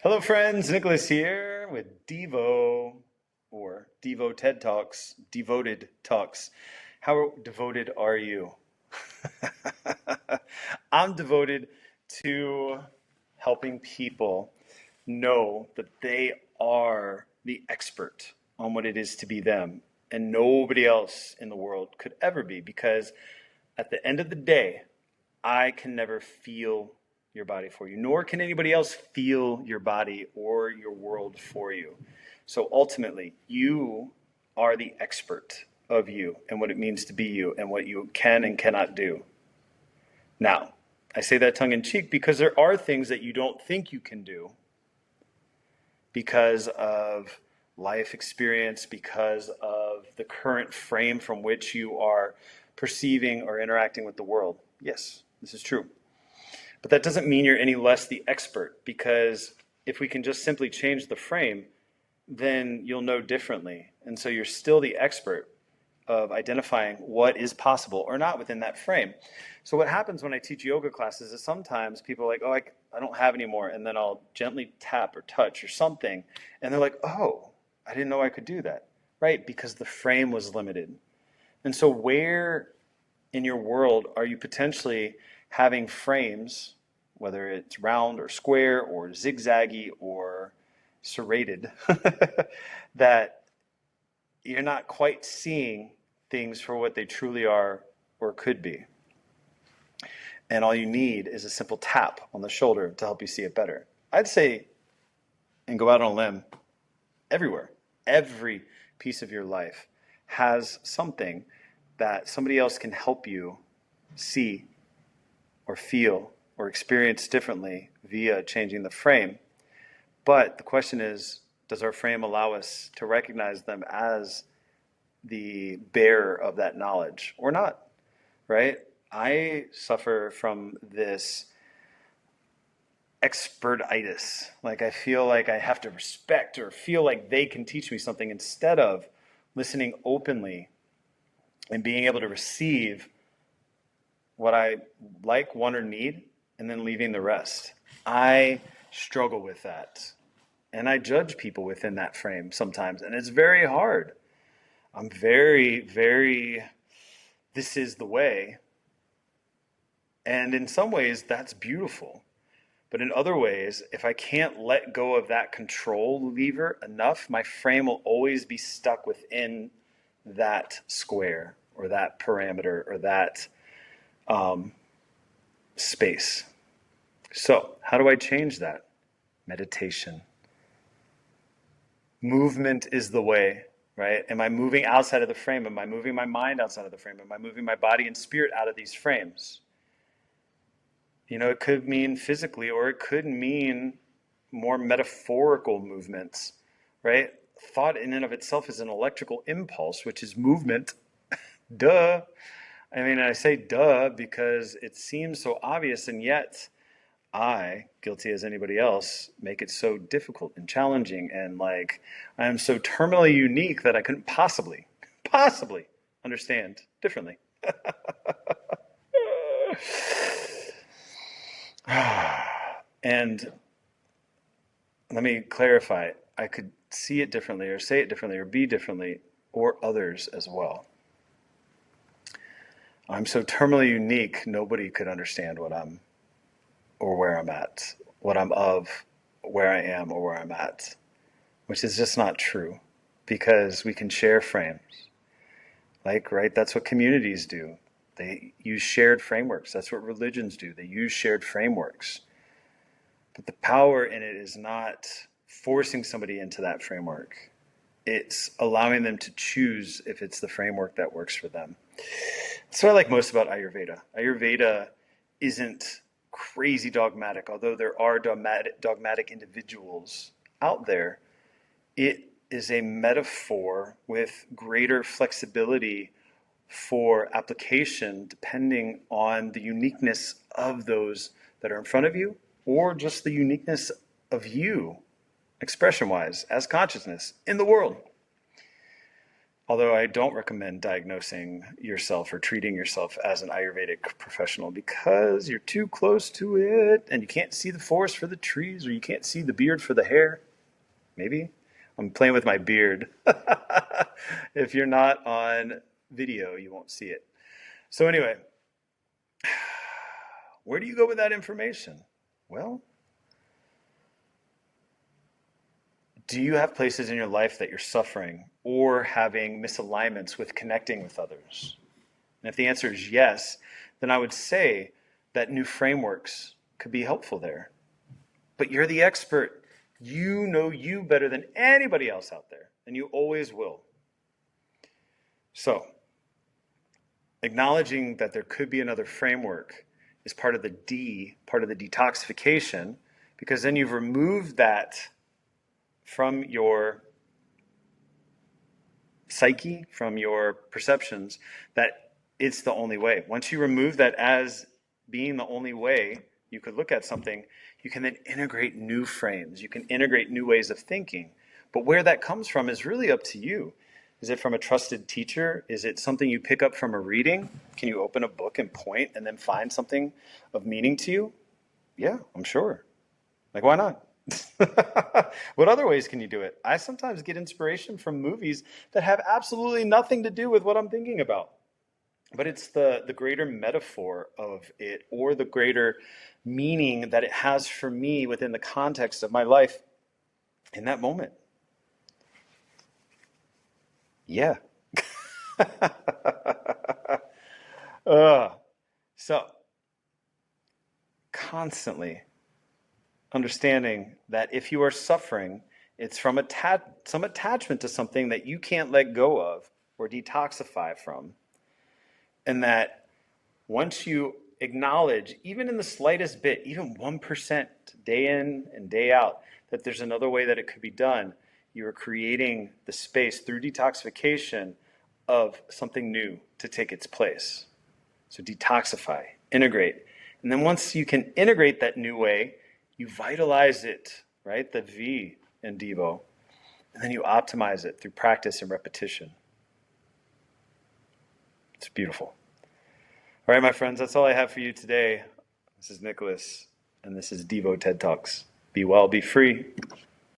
Hello, friends. Nicholas here with DIVO-Ted Talks, Devoted Talks. How devoted are you? I'm devoted to helping people know that they are the expert on what it is to be them, and nobody else in the world could ever be, because at the end of the day, I can never feel your body for you, nor can anybody else feel your body or your world for you. So ultimately, you are the expert of you and what it means to be you and what you can and cannot do. Now, I say that tongue in cheek because there are things that you don't think you can do because of life experience, because of the current frame from which you are perceiving or interacting with the world. Yes, this is true. But that doesn't mean you're any less the expert, because if we can just simply change the frame, then you'll know differently. And so you're still the expert of identifying what is possible or not within that frame. So what happens when I teach yoga classes is sometimes people are like, oh, I don't have any more. And then I'll gently tap or touch or something. And they're like, oh, I didn't know I could do that. Right? Because the frame was limited. And so where in your world are you potentially having frames, whether it's round or square or zigzaggy or serrated, that you're not quite seeing things for what they truly are or could be? And all you need is a simple tap on the shoulder to help you see it better. I'd say, and go out on a limb, everywhere, every piece of your life has something that somebody else can help you see or feel or experience differently via changing the frame. But the question is, does our frame allow us to recognize them as the bearer of that knowledge or not, right? I suffer from this expertitis. Like I feel like I have to respect or feel like they can teach me something instead of listening openly and being able to receive what I like, want, or need, and then leaving the rest. I struggle with that. And I judge people within that frame sometimes. And it's very hard. I'm very, this is the way. And in some ways, that's beautiful. But in other ways, if I can't let go of that control lever enough, my frame will always be stuck within that square or that parameter or that space. So how do I change that? Meditation. Movement is the way, right? Am I moving outside of the frame? Am I moving my mind outside of the frame? Am I moving my body and spirit out of these frames? You know, it could mean physically, or it could mean more metaphorical movements, right? Thought in and of itself is an electrical impulse, which is movement. Duh. I mean, I say duh because it seems so obvious, and yet I, guilty as anybody else, make it so difficult and challenging, and like I am so terminally unique that I couldn't possibly understand differently. And let me clarify, I could see it differently or say it differently or be differently, or others as well. I'm so terminally unique, nobody could understand what I'm or where I'm at, what I'm of, where I am or where I'm at, which is just not true, because we can share frames. Like, right, that's what communities do. They use shared frameworks. That's what religions do. They use shared frameworks. But the power in it is not forcing somebody into that framework. It's allowing them to choose if it's the framework that works for them. That's what I like most about Ayurveda. Ayurveda isn't crazy dogmatic, although there are dogmatic individuals out there. It is a metaphor with greater flexibility for application depending on the uniqueness of those that are in front of you, or just the uniqueness of you, expression-wise, as consciousness in the world. Although I don't recommend diagnosing yourself or treating yourself as an Ayurvedic professional because you're too close to it and you can't see the forest for the trees or you can't see the beard for the hair. Maybe. I'm playing with my beard. If you're not on video, you won't see it. So anyway, where do you go with that information? Well, do you have places in your life that you're suffering or having misalignments with connecting with others? And if the answer is yes, then I would say that new frameworks could be helpful there. But you're the expert. You know you better than anybody else out there, and you always will. So, acknowledging that there could be another framework is part of the detoxification, because then you've removed that from your psyche, from your perceptions, that it's the only way. Once you remove that as being the only way you could look at something, you can then integrate new frames. You can integrate new ways of thinking. But where that comes from is really up to you. Is it from a trusted teacher? Is it something you pick up from a reading? Can you open a book and point and then find something of meaning to you? Yeah, I'm sure. Like, why not? What other ways can you do it? I sometimes get inspiration from movies that have absolutely nothing to do with what I'm thinking about. But it's the greater metaphor of it, or the greater meaning that it has for me within the context of my life in that moment. Yeah. So, constantly understanding that if you are suffering, it's from some attachment to something that you can't let go of or detoxify from. And that once you acknowledge, even in the slightest bit, even 1% day in and day out, that there's another way that it could be done, you are creating the space through detoxification of something new to take its place. So detoxify, integrate. And then once you can integrate that new way, you vitalize it, right? The V in DIVO. And then you optimize it through practice and repetition. It's beautiful. All right, my friends, that's all I have for you today. This is Nicholas, and this is DIVO-Ted Talks. Be well, be free.